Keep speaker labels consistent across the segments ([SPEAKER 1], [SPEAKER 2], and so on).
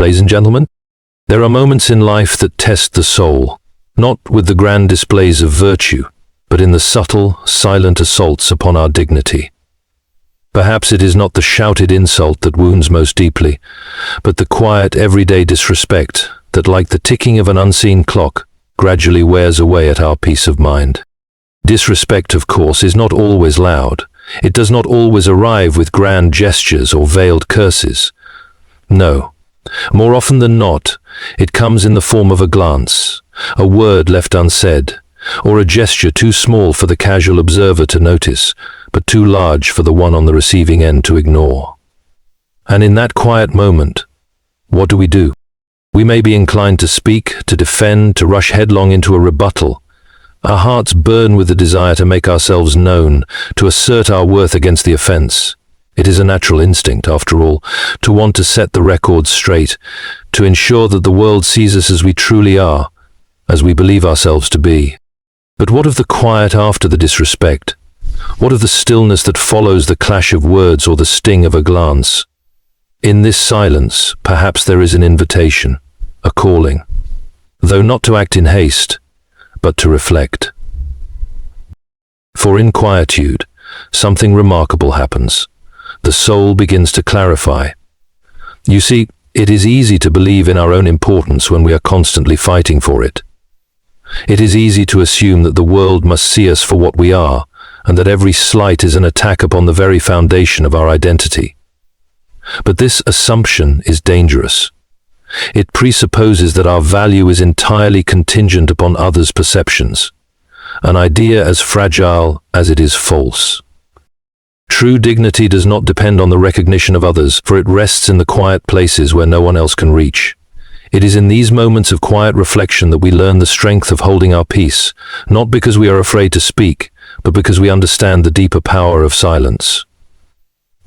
[SPEAKER 1] Ladies and gentlemen, there are moments in life that test the soul, not with the grand displays of virtue, but in the subtle, silent assaults upon our dignity. Perhaps it is not the shouted insult that wounds most deeply, but the quiet, everyday disrespect that, like the ticking of an unseen clock, gradually wears away at our peace of mind. Disrespect, of course, is not always loud. It does not always arrive with grand gestures or veiled curses. No. More often than not, it comes in the form of a glance, a word left unsaid, or a gesture too small for the casual observer to notice, but too large for the one on the receiving end to ignore. And in that quiet moment, what do? We may be inclined to speak, to defend, to rush headlong into a rebuttal. Our hearts burn with the desire to make ourselves known, to assert our worth against the offense. It is a natural instinct, after all, to want to set the record straight, to ensure that the world sees us as we truly are, as we believe ourselves to be. But what of the quiet after the disrespect? What of the stillness that follows the clash of words or the sting of a glance? In this silence, perhaps there is an invitation, a calling, though not to act in haste, but to reflect. For in quietude, something remarkable happens. The soul begins to clarify. You see, it is easy to believe in our own importance when we are constantly fighting for it. It is easy to assume that the world must see us for what we are, and that every slight is an attack upon the very foundation of our identity. But this assumption is dangerous. It presupposes that our value is entirely contingent upon others' perceptions, an idea as fragile as it is false. True dignity does not depend on the recognition of others, for it rests in the quiet places where no one else can reach. It is in these moments of quiet reflection that we learn the strength of holding our peace, not because we are afraid to speak, but because we understand the deeper power of silence.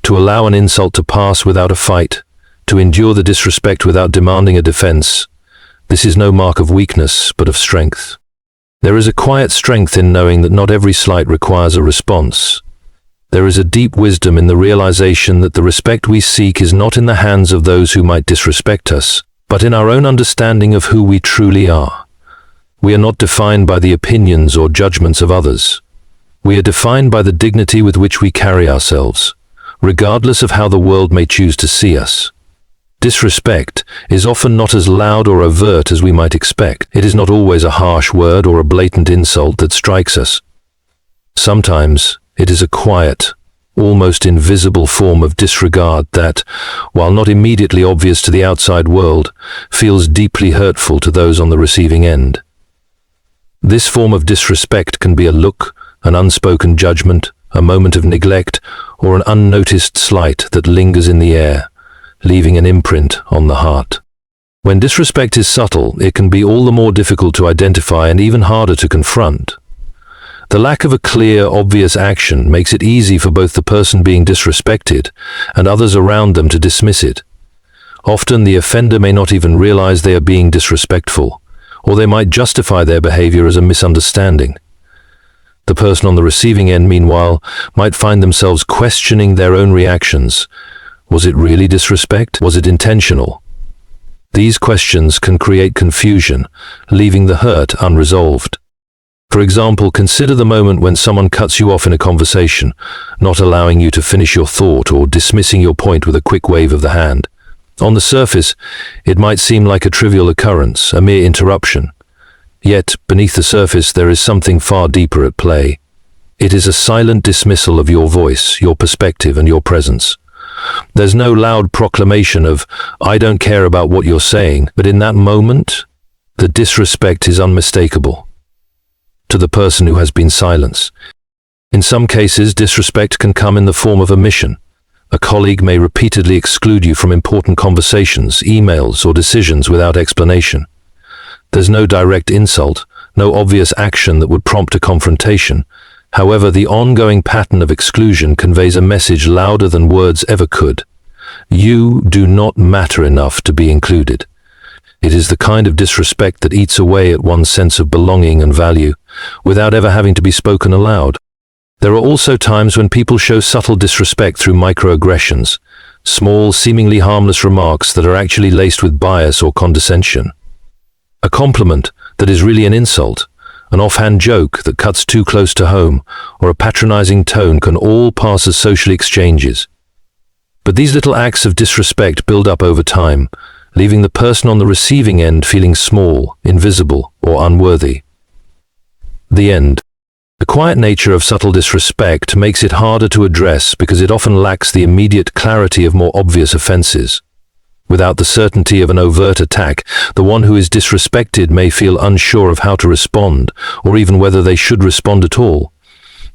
[SPEAKER 1] To allow an insult to pass without a fight, to endure the disrespect without demanding a defense, this is no mark of weakness, but of strength. There is a quiet strength in knowing that not every slight requires a response. There is a deep wisdom in the realization that the respect we seek is not in the hands of those who might disrespect us, but in our own understanding of who we truly are. We are not defined by the opinions or judgments of others. We are defined by the dignity with which we carry ourselves, regardless of how the world may choose to see us. Disrespect is often not as loud or overt as we might expect. It is not always a harsh word or a blatant insult that strikes us. Sometimes it is a quiet, almost invisible form of disregard that, while not immediately obvious to the outside world, feels deeply hurtful to those on the receiving end. This form of disrespect can be a look, an unspoken judgment, a moment of neglect, or an unnoticed slight that lingers in the air, leaving an imprint on the heart. When disrespect is subtle, it can be all the more difficult to identify and even harder to confront. The lack of a clear, obvious action makes it easy for both the person being disrespected and others around them to dismiss it. Often the offender may not even realize they are being disrespectful, or they might justify their behavior as a misunderstanding. The person on the receiving end, meanwhile, might find themselves questioning their own reactions. Was it really disrespect? Was it intentional? These questions can create confusion, leaving the hurt unresolved. For example, consider the moment when someone cuts you off in a conversation, not allowing you to finish your thought or dismissing your point with a quick wave of the hand. On the surface, it might seem like a trivial occurrence, a mere interruption. Yet, beneath the surface, there is something far deeper at play. It is a silent dismissal of your voice, your perspective, and your presence. There's no loud proclamation of, "I don't care about what you're saying," but in that moment, the disrespect is unmistakable to the person who has been silenced. In some cases, disrespect can come in the form of omission. A colleague may repeatedly exclude you from important conversations, emails, or decisions without explanation. There's no direct insult, no obvious action that would prompt a confrontation. However, the ongoing pattern of exclusion conveys a message louder than words ever could. You do not matter enough to be included. It is the kind of disrespect that eats away at one's sense of belonging and value, without ever having to be spoken aloud. There are also times when people show subtle disrespect through microaggressions, small, seemingly harmless remarks that are actually laced with bias or condescension. A compliment that is really an insult, an offhand joke that cuts too close to home, or a patronizing tone can all pass as social exchanges. But these little acts of disrespect build up over time, leaving the person on the receiving end feeling small, invisible, or unworthy. The end. The quiet nature of subtle disrespect makes it harder to address because it often lacks the immediate clarity of more obvious offenses. Without the certainty of an overt attack, the one who is disrespected may feel unsure of how to respond, or even whether they should respond at all.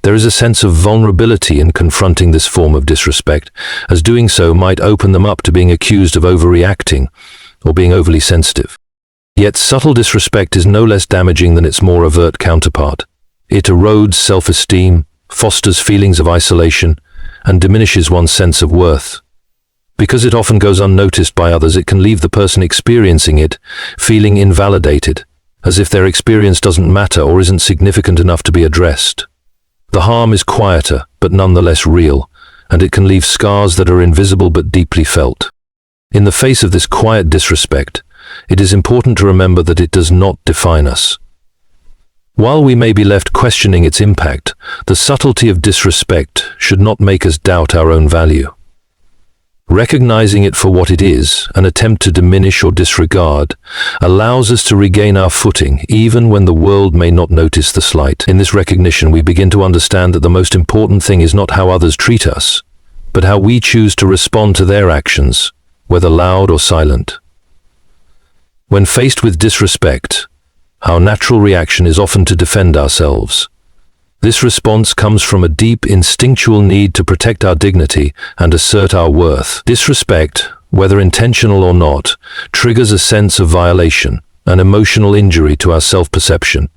[SPEAKER 1] There is a sense of vulnerability in confronting this form of disrespect, as doing so might open them up to being accused of overreacting or being overly sensitive. Yet subtle disrespect is no less damaging than its more overt counterpart. It erodes self-esteem, fosters feelings of isolation, and diminishes one's sense of worth. Because it often goes unnoticed by others, it can leave the person experiencing it feeling invalidated, as if their experience doesn't matter or isn't significant enough to be addressed. The harm is quieter, but nonetheless real, and it can leave scars that are invisible but deeply felt. In the face of this quiet disrespect, it is important to remember that it does not define us. While we may be left questioning its impact, the subtlety of disrespect should not make us doubt our own value. Recognizing it for what it is, an attempt to diminish or disregard, allows us to regain our footing even when the world may not notice the slight. In this recognition, we begin to understand that the most important thing is not how others treat us, but how we choose to respond to their actions, whether loud or silent. When faced with disrespect, our natural reaction is often to defend ourselves. This response comes from a deep instinctual need to protect our dignity and assert our worth. Disrespect, whether intentional or not, triggers a sense of violation, an emotional injury to our self-perception.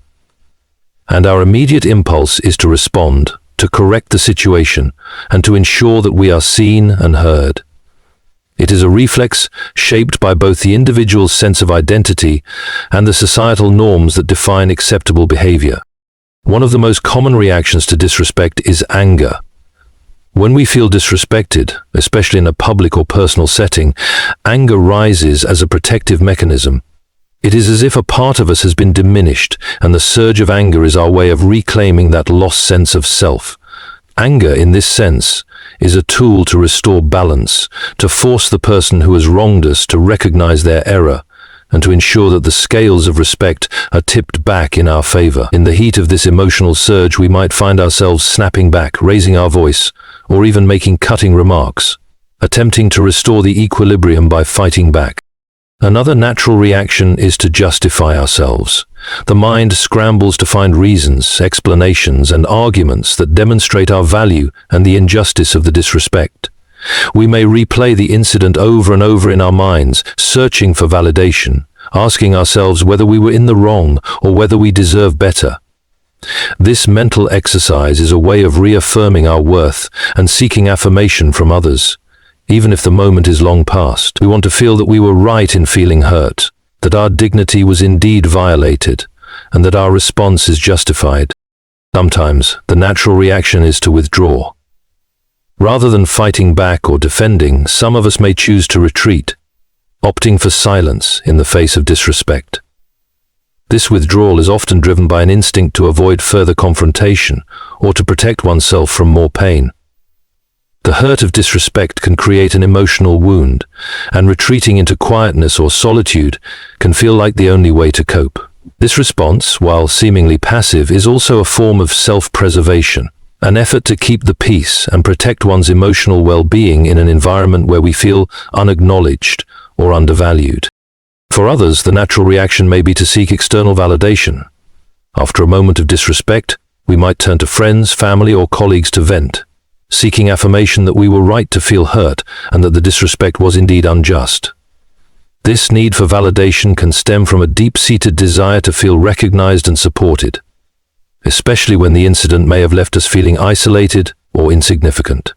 [SPEAKER 1] And our immediate impulse is to respond, to correct the situation, and to ensure that we are seen and heard. It is a reflex shaped by both the individual's sense of identity and the societal norms that define acceptable behavior. One of the most common reactions to disrespect is anger. When we feel disrespected, especially in a public or personal setting, anger rises as a protective mechanism. It is as if a part of us has been diminished, and the surge of anger is our way of reclaiming that lost sense of self. Anger, in this sense, is a tool to restore balance, to force the person who has wronged us to recognize their error, and to ensure that the scales of respect are tipped back in our favor. In the heat of this emotional surge, we might find ourselves snapping back, raising our voice, or even making cutting remarks, attempting to restore the equilibrium by fighting back. Another natural reaction is to justify ourselves. The mind scrambles to find reasons, explanations, and arguments that demonstrate our value and the injustice of the disrespect. We may replay the incident over and over in our minds, searching for validation, asking ourselves whether we were in the wrong or whether we deserve better. This mental exercise is a way of reaffirming our worth and seeking affirmation from others. Even if the moment is long past, we want to feel that we were right in feeling hurt, that our dignity was indeed violated, and that our response is justified. Sometimes, the natural reaction is to withdraw. Rather than fighting back or defending, some of us may choose to retreat, opting for silence in the face of disrespect. This withdrawal is often driven by an instinct to avoid further confrontation or to protect oneself from more pain. The hurt of disrespect can create an emotional wound, and retreating into quietness or solitude can feel like the only way to cope. This response, while seemingly passive, is also a form of self-preservation, an effort to keep the peace and protect one's emotional well-being in an environment where we feel unacknowledged or undervalued. For others, the natural reaction may be to seek external validation. After a moment of disrespect, we might turn to friends, family, or colleagues to vent, seeking affirmation that we were right to feel hurt and that the disrespect was indeed unjust. This need for validation can stem from a deep-seated desire to feel recognized and supported, especially when the incident may have left us feeling isolated or insignificant.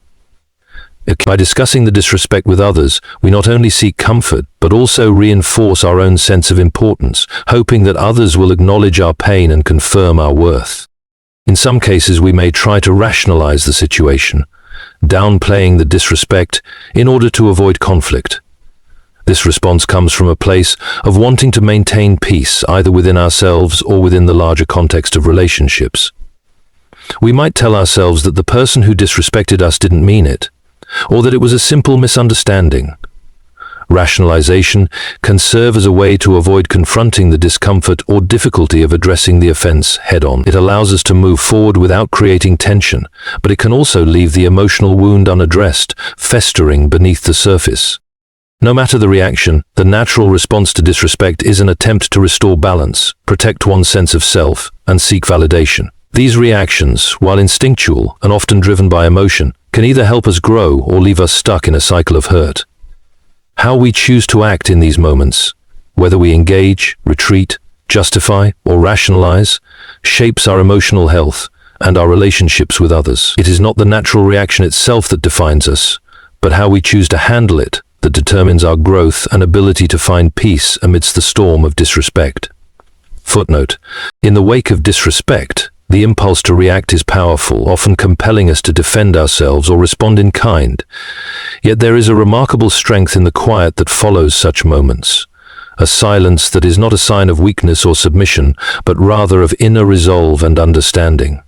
[SPEAKER 1] By discussing the disrespect with others, we not only seek comfort, but also reinforce our own sense of importance, hoping that others will acknowledge our pain and confirm our worth. In some cases, we may try to rationalize the situation, downplaying the disrespect in order to avoid conflict. This response comes from a place of wanting to maintain peace, either within ourselves or within the larger context of relationships. We might tell ourselves that the person who disrespected us didn't mean it, or that it was a simple misunderstanding. Rationalization can serve as a way to avoid confronting the discomfort or difficulty of addressing the offense head-on. It allows us to move forward without creating tension, but it can also leave the emotional wound unaddressed, festering beneath the surface. No matter the reaction, the natural response to disrespect is an attempt to restore balance, protect one's sense of self, and seek validation. These reactions, while instinctual and often driven by emotion, can either help us grow or leave us stuck in a cycle of hurt. How we choose to act in these moments, whether we engage, retreat, justify, or rationalize, shapes our emotional health and our relationships with others. It is not the natural reaction itself that defines us, but how we choose to handle it that determines our growth and ability to find peace amidst the storm of disrespect. Footnote: in the wake of disrespect, the impulse to react is powerful, often compelling us to defend ourselves or respond in kind. Yet there is a remarkable strength in the quiet that follows such moments, a silence that is not a sign of weakness or submission, but rather of inner resolve and understanding.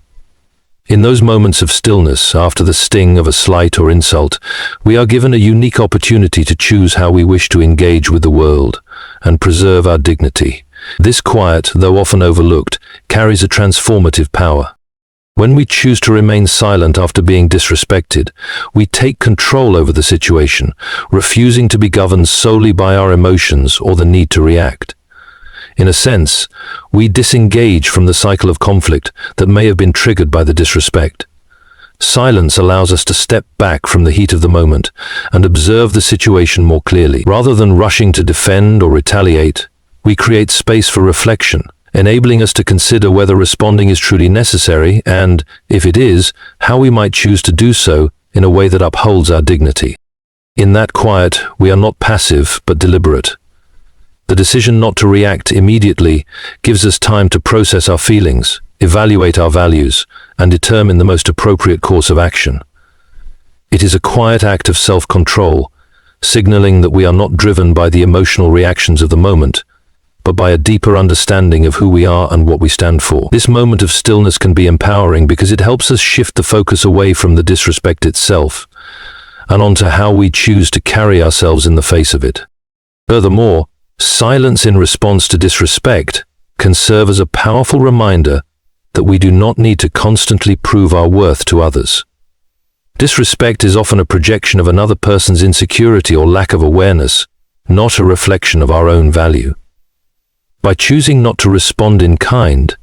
[SPEAKER 1] In those moments of stillness, after the sting of a slight or insult, we are given a unique opportunity to choose how we wish to engage with the world and preserve our dignity. This quiet, though often overlooked, carries a transformative power. When we choose to remain silent after being disrespected, we take control over the situation, refusing to be governed solely by our emotions or the need to react. In a sense, we disengage from the cycle of conflict that may have been triggered by the disrespect. Silence allows us to step back from the heat of the moment and observe the situation more clearly. Rather than rushing to defend or retaliate, we create space for reflection, enabling us to consider whether responding is truly necessary and, if it is, how we might choose to do so in a way that upholds our dignity. In that quiet, we are not passive but deliberate. The decision not to react immediately gives us time to process our feelings, evaluate our values, and determine the most appropriate course of action. It is a quiet act of self-control, signaling that we are not driven by the emotional reactions of the moment, but by a deeper understanding of who we are and what we stand for. This moment of stillness can be empowering because it helps us shift the focus away from the disrespect itself and onto how we choose to carry ourselves in the face of it. Furthermore, silence in response to disrespect can serve as a powerful reminder that we do not need to constantly prove our worth to others. Disrespect is often a projection of another person's insecurity or lack of awareness, not a reflection of our own value. By choosing not to respond in kind,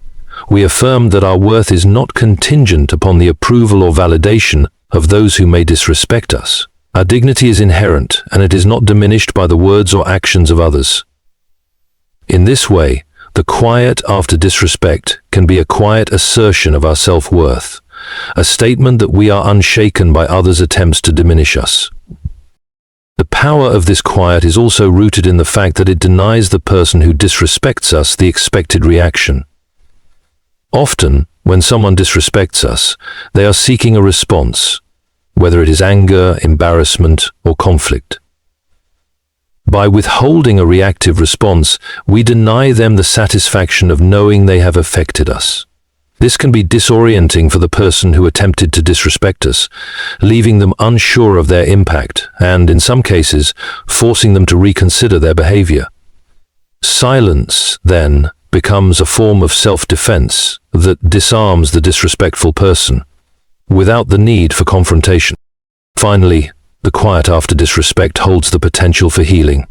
[SPEAKER 1] we affirm that our worth is not contingent upon the approval or validation of those who may disrespect us. Our dignity is inherent, and it is not diminished by the words or actions of others. In this way, the quiet after disrespect can be a quiet assertion of our self-worth, a statement that we are unshaken by others' attempts to diminish us. The power of this quiet is also rooted in the fact that it denies the person who disrespects us the expected reaction. Often, when someone disrespects us, they are seeking a response, whether it is anger, embarrassment, or conflict. By withholding a reactive response, we deny them the satisfaction of knowing they have affected us. This can be disorienting for the person who attempted to disrespect us, leaving them unsure of their impact and, in some cases, forcing them to reconsider their behavior. Silence, then, becomes a form of self-defense that disarms the disrespectful person, without the need for confrontation. Finally, the quiet after disrespect holds the potential for healing.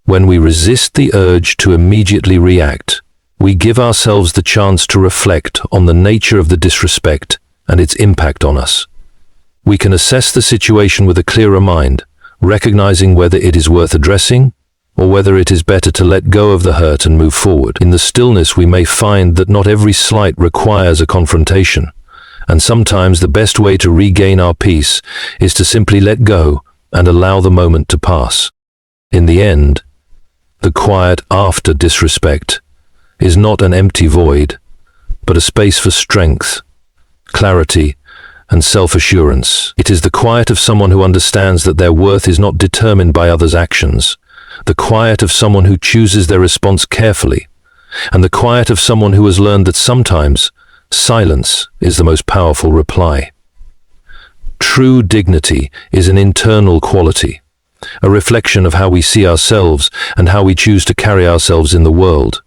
[SPEAKER 1] When we resist the urge to immediately react, we give ourselves the chance to reflect on the nature of the disrespect and its impact on us. We can assess the situation with a clearer mind, recognizing whether it is worth addressing or whether it is better to let go of the hurt and move forward. In the stillness, we may find that not every slight requires a confrontation, and sometimes the best way to regain our peace is to simply let go and allow the moment to pass. In the end, the quiet after disrespect is not an empty void, but a space for strength, clarity, and self-assurance. It is the quiet of someone who understands that their worth is not determined by others' actions, the quiet of someone who chooses their response carefully, and the quiet of someone who has learned that sometimes silence is the most powerful reply. True dignity is an internal quality, a reflection of how we see ourselves and how we choose to carry ourselves in the world,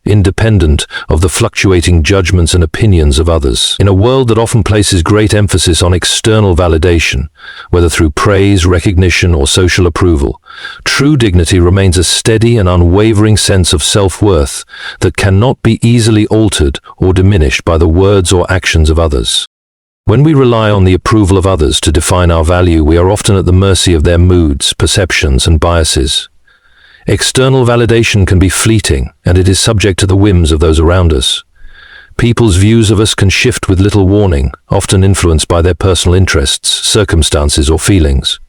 [SPEAKER 1] independent of the fluctuating judgments and opinions of others. In a world that often places great emphasis on external validation, whether through praise, recognition, or social approval, true dignity remains a steady and unwavering sense of self-worth that cannot be easily altered or diminished by the words or actions of others. When we rely on the approval of others to define our value, we are often at the mercy of their moods, perceptions, and biases. External validation can be fleeting, and it is subject to the whims of those around us. People's views of us can shift with little warning, often influenced by their personal interests, circumstances, or feelings.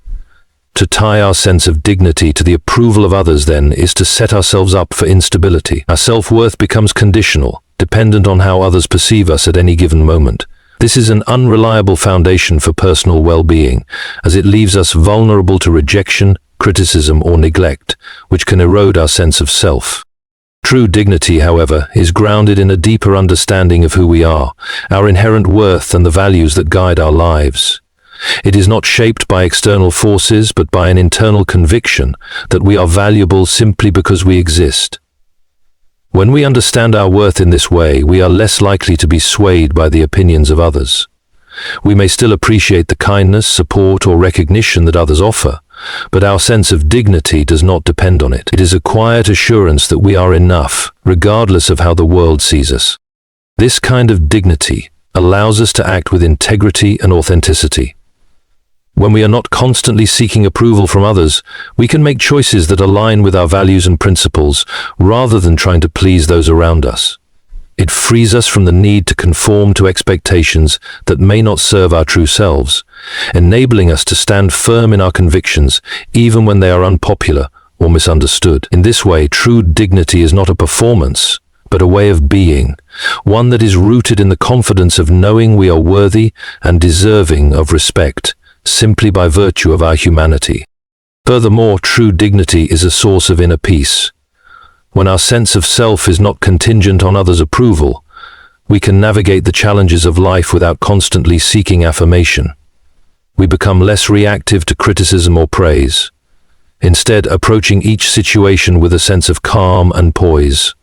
[SPEAKER 1] To tie our sense of dignity to the approval of others, then, is to set ourselves up for instability. Our self-worth becomes conditional, dependent on how others perceive us at any given moment. This is an unreliable foundation for personal well-being, as it leaves us vulnerable to rejection, criticism, or neglect, which can erode our sense of self. True dignity, however, is grounded in a deeper understanding of who we are, our inherent worth, and the values that guide our lives. It is not shaped by external forces, but by an internal conviction that we are valuable simply because we exist. When we understand our worth in this way, we are less likely to be swayed by the opinions of others. We may still appreciate the kindness, support, or recognition that others offer, but our sense of dignity does not depend on it. It is a quiet assurance that we are enough, regardless of how the world sees us. This kind of dignity allows us to act with integrity and authenticity. When we are not constantly seeking approval from others, we can make choices that align with our values and principles, rather than trying to please those around us. It frees us from the need to conform to expectations that may not serve our true selves, enabling us to stand firm in our convictions even when they are unpopular or misunderstood. In this way, true dignity is not a performance, but a way of being, one that is rooted in the confidence of knowing we are worthy and deserving of respect, simply by virtue of our humanity. Furthermore, true dignity is a source of inner peace. When our sense of self is not contingent on others' approval, we can navigate the challenges of life without constantly seeking affirmation. We become less reactive to criticism or praise, instead approaching each situation with a sense of calm and poise.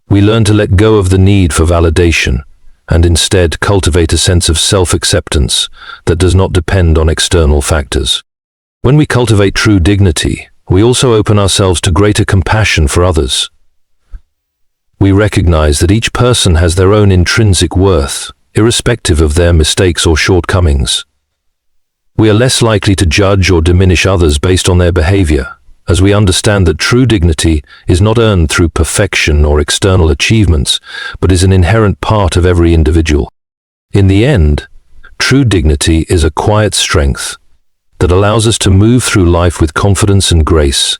[SPEAKER 1] We learn to let go of the need for validation, and instead cultivate a sense of self-acceptance that does not depend on external factors. When we cultivate true dignity, we also open ourselves to greater compassion for others. We recognize that each person has their own intrinsic worth, irrespective of their mistakes or shortcomings. We are less likely to judge or diminish others based on their behavior, as we understand that true dignity is not earned through perfection or external achievements, but is an inherent part of every individual. In the end, true dignity is a quiet strength that allows us to move through life with confidence and grace.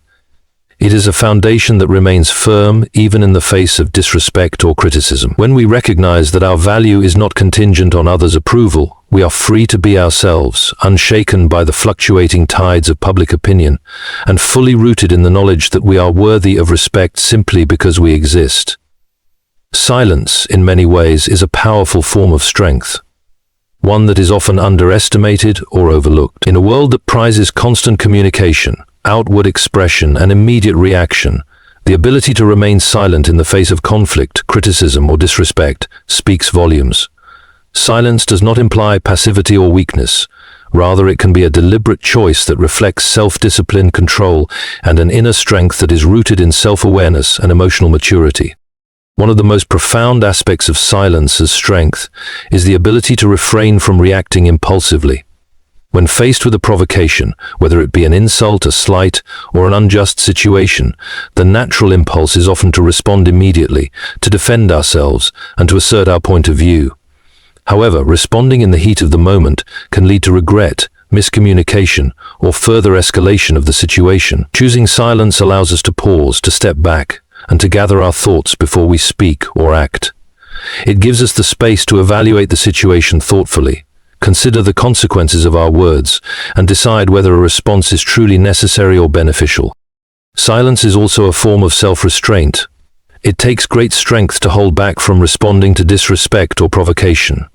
[SPEAKER 1] It is a foundation that remains firm even in the face of disrespect or criticism. When we recognize that our value is not contingent on others' approval, we are free to be ourselves, unshaken by the fluctuating tides of public opinion, and fully rooted in the knowledge that we are worthy of respect simply because we exist. Silence, in many ways, is a powerful form of strength, one that is often underestimated or overlooked. In a world that prizes constant communication, outward expression, and immediate reaction, the ability to remain silent in the face of conflict, criticism, or disrespect speaks volumes. Silence does not imply passivity or weakness. Rather, it can be a deliberate choice that reflects self-discipline, control, and an inner strength that is rooted in self-awareness and emotional maturity. One of the most profound aspects of silence as strength is the ability to refrain from reacting impulsively. When faced with a provocation, whether it be an insult, a slight, or an unjust situation, the natural impulse is often to respond immediately, to defend ourselves, and to assert our point of view. However, responding in the heat of the moment can lead to regret, miscommunication, or further escalation of the situation. Choosing silence allows us to pause, to step back, and to gather our thoughts before we speak or act. It gives us the space to evaluate the situation thoughtfully, consider the consequences of our words, and decide whether a response is truly necessary or beneficial. Silence is also a form of self-restraint. It takes great strength to hold back from responding to disrespect or provocation,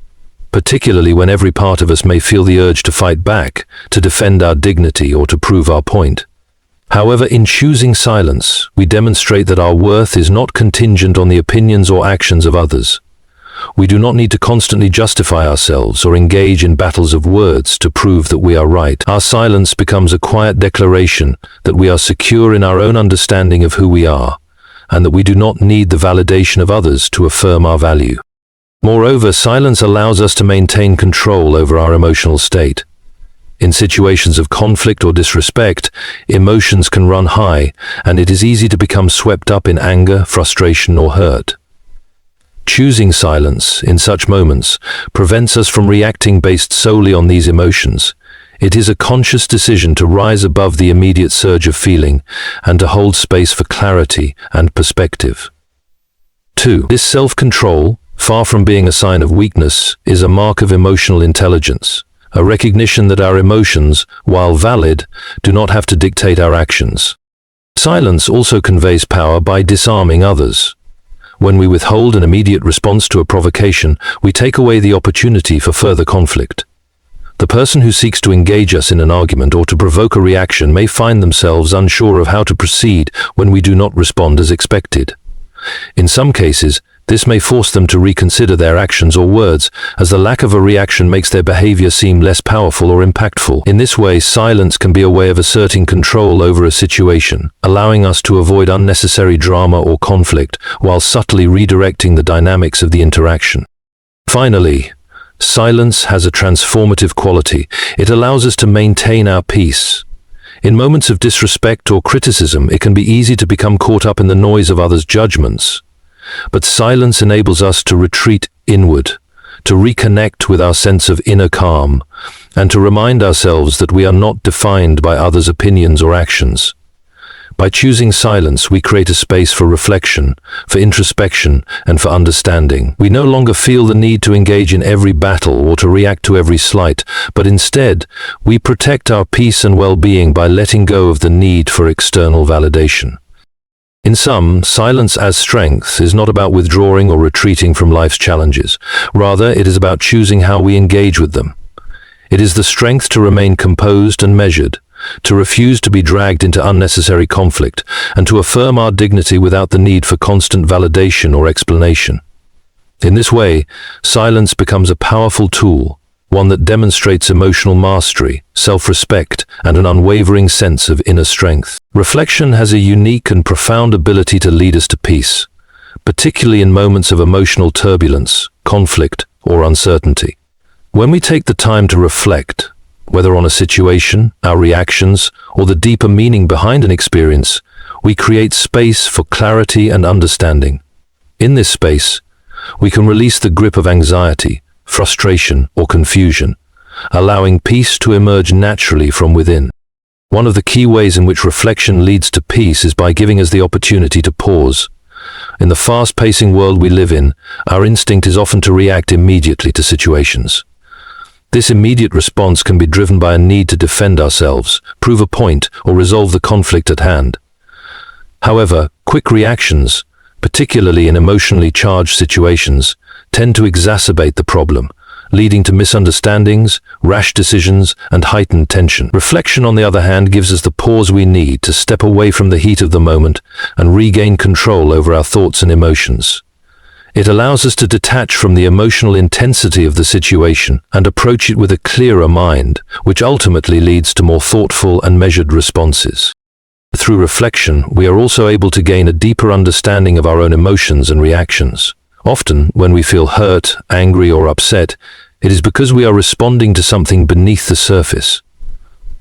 [SPEAKER 1] particularly when every part of us may feel the urge to fight back, to defend our dignity, or to prove our point. However, in choosing silence, we demonstrate that our worth is not contingent on the opinions or actions of others. We do not need to constantly justify ourselves or engage in battles of words to prove that we are right. Our silence becomes a quiet declaration that we are secure in our own understanding of who we are, and that we do not need the validation of others to affirm our value. Moreover, silence allows us to maintain control over our emotional state. In situations of conflict or disrespect, emotions can run high, and it is easy to become swept up in anger, frustration, or hurt. Choosing silence in such moments prevents us from reacting based solely on these emotions. It is a conscious decision to rise above the immediate surge of feeling and to hold space for clarity and perspective. 2. This self-control, far from being a sign of weakness, is a mark of emotional intelligence, a recognition that our emotions, while valid, do not have to dictate our actions. Silence also conveys power by disarming others. When we withhold an immediate response to a provocation, we take away the opportunity for further conflict. The person who seeks to engage us in an argument or to provoke a reaction may find themselves unsure of how to proceed when we do not respond as expected. In some cases, this may force them to reconsider their actions or words, as the lack of a reaction makes their behavior seem less powerful or impactful. In this way, silence can be a way of asserting control over a situation, allowing us to avoid unnecessary drama or conflict, while subtly redirecting the dynamics of the interaction. Finally, silence has a transformative quality. It allows us to maintain our peace. In moments of disrespect or criticism, it can be easy to become caught up in the noise of others' judgments. But silence enables us to retreat inward, to reconnect with our sense of inner calm, and to remind ourselves that we are not defined by others' opinions or actions. By choosing silence, we create a space for reflection, for introspection, and for understanding. We no longer feel the need to engage in every battle or to react to every slight, but instead, we protect our peace and well-being by letting go of the need for external validation. In sum, silence as strength is not about withdrawing or retreating from life's challenges. Rather, it is about choosing how we engage with them. It is the strength to remain composed and measured, to refuse to be dragged into unnecessary conflict, and to affirm our dignity without the need for constant validation or explanation. In this way, silence becomes a powerful tool, one that demonstrates emotional mastery, self-respect, and an unwavering sense of inner strength. Reflection has a unique and profound ability to lead us to peace, particularly in moments of emotional turbulence, conflict, or uncertainty. When we take the time to reflect, whether on a situation, our reactions, or the deeper meaning behind an experience, we create space for clarity and understanding. In this space, we can release the grip of anxiety, frustration, or confusion, allowing peace to emerge naturally from within. One of the key ways in which reflection leads to peace is by giving us the opportunity to pause. In the fast-pacing world we live in, our instinct is often to react immediately to situations. This immediate response can be driven by a need to defend ourselves, prove a point, or resolve the conflict at hand. However, quick reactions, particularly in emotionally charged situations, tend to exacerbate the problem, leading to misunderstandings, rash decisions, and heightened tension. Reflection, on the other hand, gives us the pause we need to step away from the heat of the moment and regain control over our thoughts and emotions. It allows us to detach from the emotional intensity of the situation and approach it with a clearer mind, which ultimately leads to more thoughtful and measured responses. Through reflection, we are also able to gain a deeper understanding of our own emotions and reactions. Often, when we feel hurt, angry, or upset, it is because we are responding to something beneath the surface.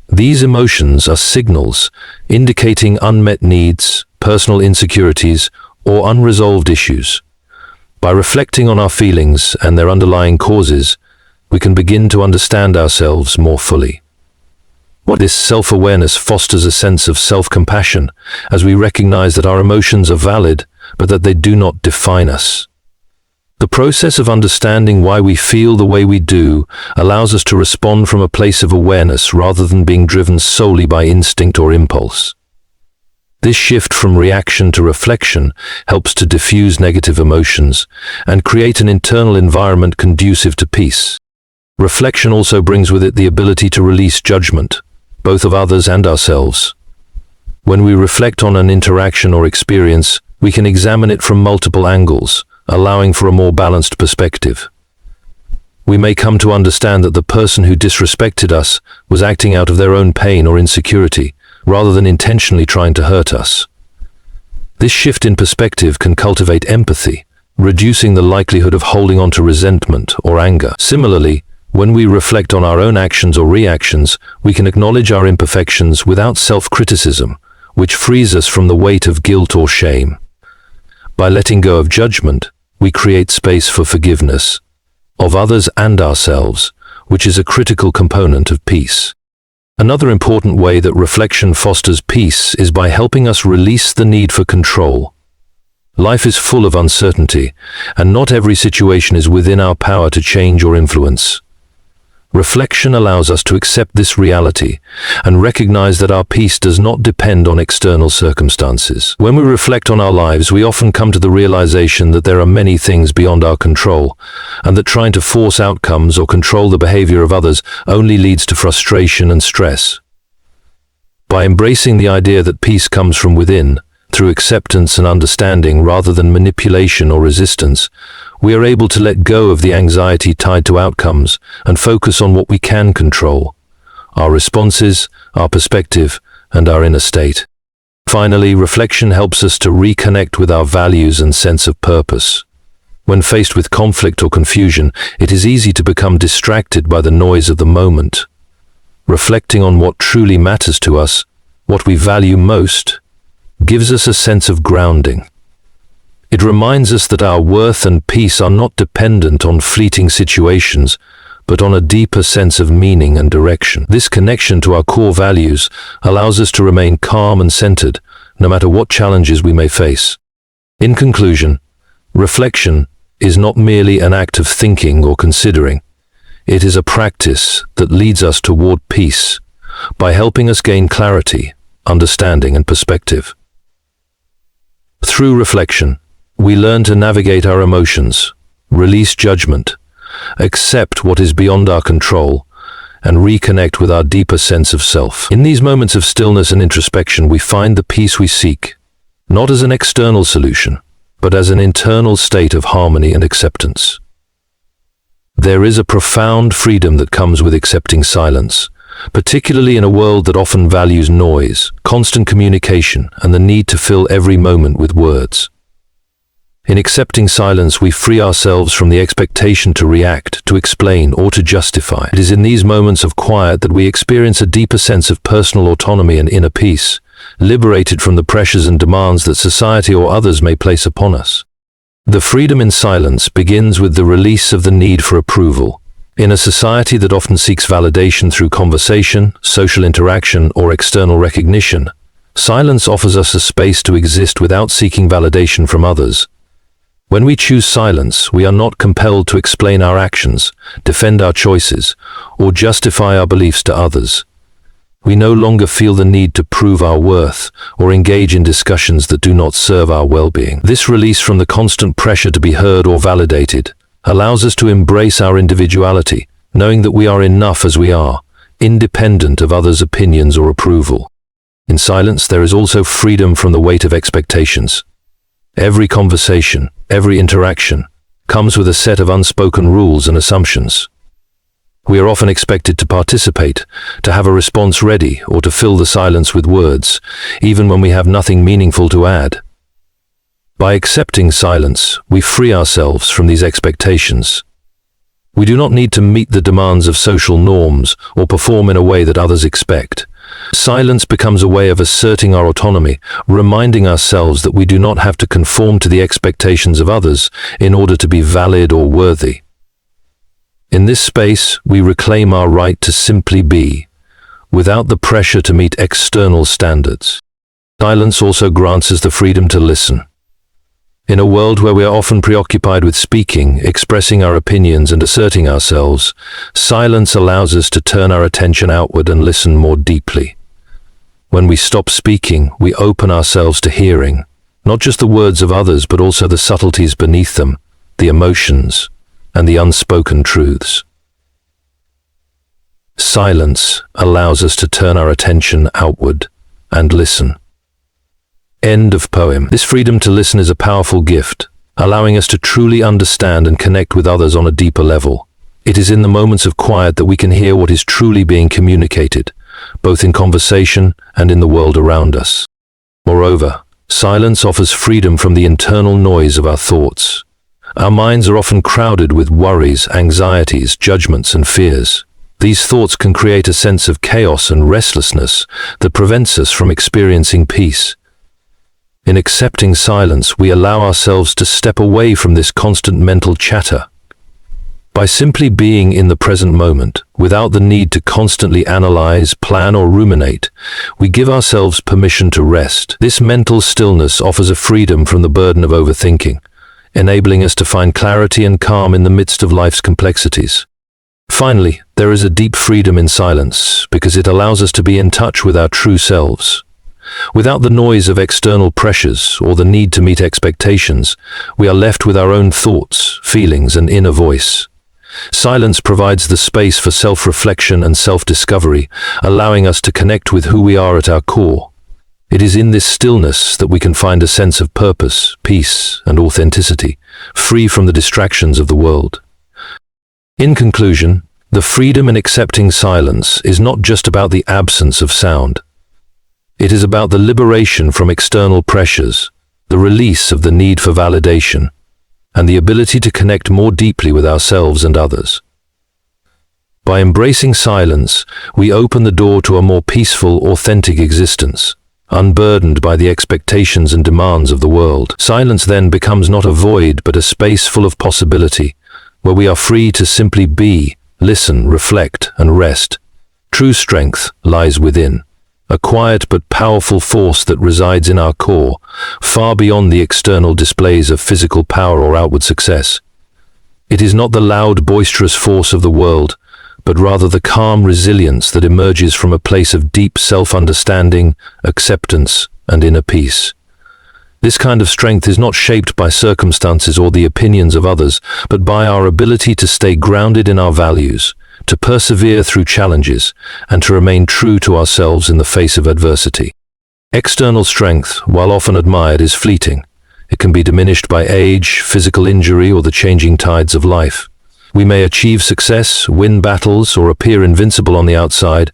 [SPEAKER 1] These emotions are signals indicating unmet needs, personal insecurities, or unresolved issues. By reflecting on our feelings and their underlying causes, we can begin to understand ourselves more fully. This self-awareness fosters a sense of self-compassion as we recognize that our emotions are valid, but that they do not define us. The process of understanding why we feel the way we do allows us to respond from a place of awareness rather than being driven solely by instinct or impulse. This shift from reaction to reflection helps to diffuse negative emotions and create an internal environment conducive to peace. Reflection also brings with it the ability to release judgment, both of others and ourselves. When we reflect on an interaction or experience, we can examine it from multiple angles, allowing for a more balanced perspective. We may come to understand that the person who disrespected us was acting out of their own pain or insecurity, rather than intentionally trying to hurt us. This shift in perspective can cultivate empathy, reducing the likelihood of holding on to resentment or anger. Similarly, when we reflect on our own actions or reactions, we can acknowledge our imperfections without self-criticism, which frees us from the weight of guilt or shame. By letting go of judgment, we create space for forgiveness of others and ourselves, which is a critical component of peace. Another important way that reflection fosters peace is by helping us release the need for control. Life is full of uncertainty, and not every situation is within our power to change or influence. Reflection allows us to accept this reality and recognize that our peace does not depend on external circumstances. When we reflect on our lives, we often come to the realization that there are many things beyond our control, and that trying to force outcomes or control the behavior of others only leads to frustration and stress. By embracing the idea that peace comes from within, through acceptance and understanding rather than manipulation or resistance, we are able to let go of the anxiety tied to outcomes and focus on what we can control: our responses, our perspective, and our inner state. Finally, reflection helps us to reconnect with our values and sense of purpose. When faced with conflict or confusion, it is easy to become distracted by the noise of the moment. Reflecting on what truly matters to us, what we value most, gives us a sense of grounding. It reminds us that our worth and peace are not dependent on fleeting situations, but on a deeper sense of meaning and direction. This connection to our core values allows us to remain calm and centered, no matter what challenges we may face. In conclusion, reflection is not merely an act of thinking or considering. It is a practice that leads us toward peace by helping us gain clarity, understanding, and perspective. Through reflection, we learn to navigate our emotions, release judgment, accept what is beyond our control, and reconnect with our deeper sense of self. In these moments of stillness and introspection, we find the peace we seek, not as an external solution, but as an internal state of harmony and acceptance. There is a profound freedom that comes with accepting silence, particularly in a world that often values noise, constant communication, and the need to fill every moment with words. In accepting silence, we free ourselves from the expectation to react, to explain, or to justify. It is in these moments of quiet that we experience a deeper sense of personal autonomy and inner peace, liberated from the pressures and demands that society or others may place upon us. The freedom in silence begins with the release of the need for approval. In a society that often seeks validation through conversation, social interaction, or external recognition, silence offers us a space to exist without seeking validation from others. When we choose silence, we are not compelled to explain our actions, defend our choices, or justify our beliefs to others. We no longer feel the need to prove our worth or engage in discussions that do not serve our well-being. This release from the constant pressure to be heard or validated allows us to embrace our individuality, knowing that we are enough as we are, independent of others' opinions or approval. In silence, there is also freedom from the weight of expectations. Every conversation, every interaction, comes with a set of unspoken rules and assumptions. We are often expected to participate, to have a response ready, or to fill the silence with words, even when we have nothing meaningful to add. By accepting silence, we free ourselves from these expectations. We do not need to meet the demands of social norms or perform in a way that others expect. Silence becomes a way of asserting our autonomy, reminding ourselves that we do not have to conform to the expectations of others in order to be valid or worthy. In this space, we reclaim our right to simply be, without the pressure to meet external standards. Silence also grants us the freedom to listen. In a world where we are often preoccupied with speaking, expressing our opinions and asserting ourselves, silence allows us to turn our attention outward and listen more deeply. When we stop speaking, we open ourselves to hearing, not just the words of others, but also the subtleties beneath them, the emotions, and the unspoken truths. Silence allows us to turn our attention outward and listen. End of poem. This freedom to listen is a powerful gift, allowing us to truly understand and connect with others on a deeper level. It is in the moments of quiet that we can hear what is truly being communicated, both in conversation and in the world around us. Moreover, silence offers freedom from the internal noise of our thoughts. Our minds are often crowded with worries, anxieties, judgments, and fears. These thoughts can create a sense of chaos and restlessness that prevents us from experiencing peace. In accepting silence, we allow ourselves to step away from this constant mental chatter. By simply being in the present moment, without the need to constantly analyze, plan, or ruminate, we give ourselves permission to rest. This mental stillness offers a freedom from the burden of overthinking, enabling us to find clarity and calm in the midst of life's complexities. Finally, there is a deep freedom in silence because it allows us to be in touch with our true selves. Without the noise of external pressures or the need to meet expectations, we are left with our own thoughts, feelings, and inner voice. Silence provides the space for self-reflection and self-discovery, allowing us to connect with who we are at our core. It is in this stillness that we can find a sense of purpose, peace, and authenticity, free from the distractions of the world. In conclusion, the freedom in accepting silence is not just about the absence of sound. It is about the liberation from external pressures, the release of the need for validation, and the ability to connect more deeply with ourselves and others. By embracing silence, we open the door to a more peaceful, authentic existence, unburdened by the expectations and demands of the world. Silence then becomes not a void, but a space full of possibility, where we are free to simply be, listen, reflect, and rest. True strength lies within, a quiet but powerful force that resides in our core, far beyond the external displays of physical power or outward success. It is not the loud, boisterous force of the world, but rather the calm resilience that emerges from a place of deep self-understanding, acceptance, and inner peace. This kind of strength is not shaped by circumstances or the opinions of others, but by our ability to stay grounded in our values, to persevere through challenges, and to remain true to ourselves in the face of adversity. External strength, while often admired, is fleeting. It can be diminished by age, physical injury, or the changing tides of life. We may achieve success, win battles, or appear invincible on the outside,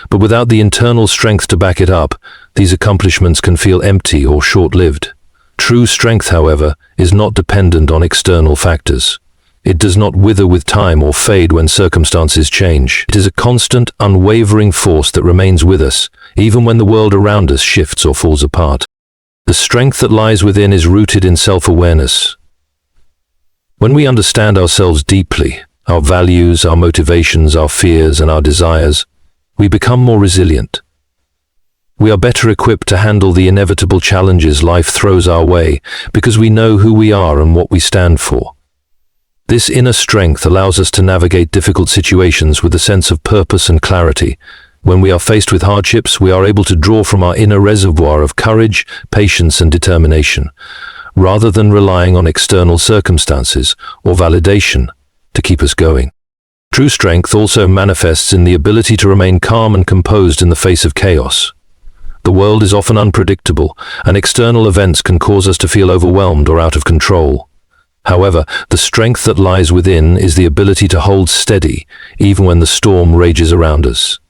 [SPEAKER 1] but without the internal strength to back it up, these accomplishments can feel empty or short-lived. True strength, however, is not dependent on external factors. It does not wither with time or fade when circumstances change. It is a constant, unwavering force that remains with us, even when the world around us shifts or falls apart. The strength that lies within is rooted in self-awareness. When we understand ourselves deeply, our values, our motivations, our fears, and our desires, we become more resilient. We are better equipped to handle the inevitable challenges life throws our way because we know who we are and what we stand for. This inner strength allows us to navigate difficult situations with a sense of purpose and clarity. When we are faced with hardships, we are able to draw from our inner reservoir of courage, patience, and determination, rather than relying on external circumstances or validation to keep us going. True strength also manifests in the ability to remain calm and composed in the face of chaos. The world is often unpredictable, and external events can cause us to feel overwhelmed or out of control. However, the strength that lies within is the ability to hold steady, even when the storm rages around us.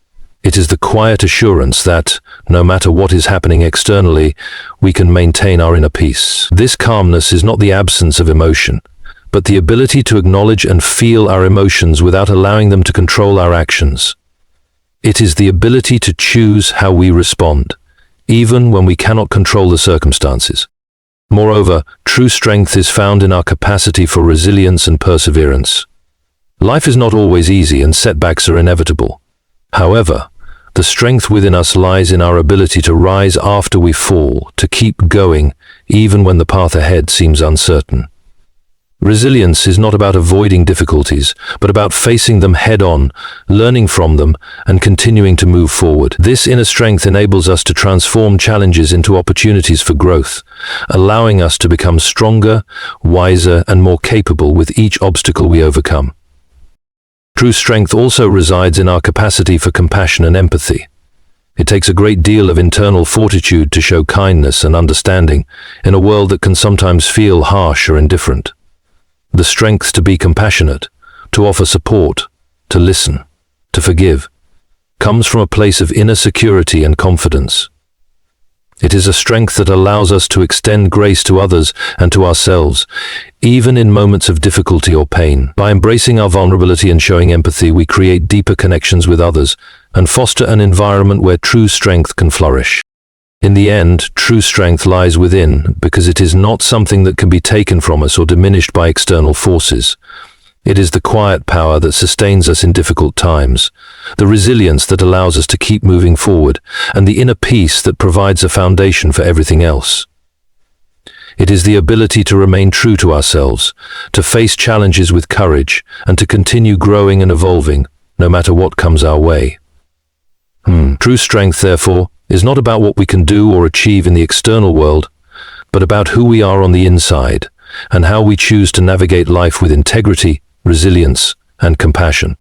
[SPEAKER 1] It is the quiet assurance that, no matter what is happening externally, we can maintain our inner peace. This calmness is not the absence of emotion, but the ability to acknowledge and feel our emotions without allowing them to control our actions. It is the ability to choose how we respond, even when we cannot control the circumstances. Moreover, true strength is found in our capacity for resilience and perseverance. Life is not always easy and setbacks are inevitable. However, the strength within us lies in our ability to rise after we fall, to keep going, even when the path ahead seems uncertain. Resilience is not about avoiding difficulties, but about facing them head-on, learning from them, and continuing to move forward. This inner strength enables us to transform challenges into opportunities for growth, allowing us to become stronger, wiser, and more capable with each obstacle we overcome. True strength also resides in our capacity for compassion and empathy. It takes a great deal of internal fortitude to show kindness and understanding in a world that can sometimes feel harsh or indifferent. The strength to be compassionate, to offer support, to listen, to forgive, comes from a place of inner security and confidence. It is a strength that allows us to extend grace to others and to ourselves, even in moments of difficulty or pain. By embracing our vulnerability and showing empathy, we create deeper connections with others and foster an environment where true strength can flourish. In the end, true strength lies within because it is not something that can be taken from us or diminished by external forces. It is the quiet power that sustains us in difficult times, the resilience that allows us to keep moving forward, and the inner peace that provides a foundation for everything else. It is the ability to remain true to ourselves, to face challenges with courage, and to continue growing and evolving, no matter what comes our way. True strength, therefore, is not about what we can do or achieve in the external world, but about who we are on the inside, and how we choose to navigate life with integrity, resilience, and compassion.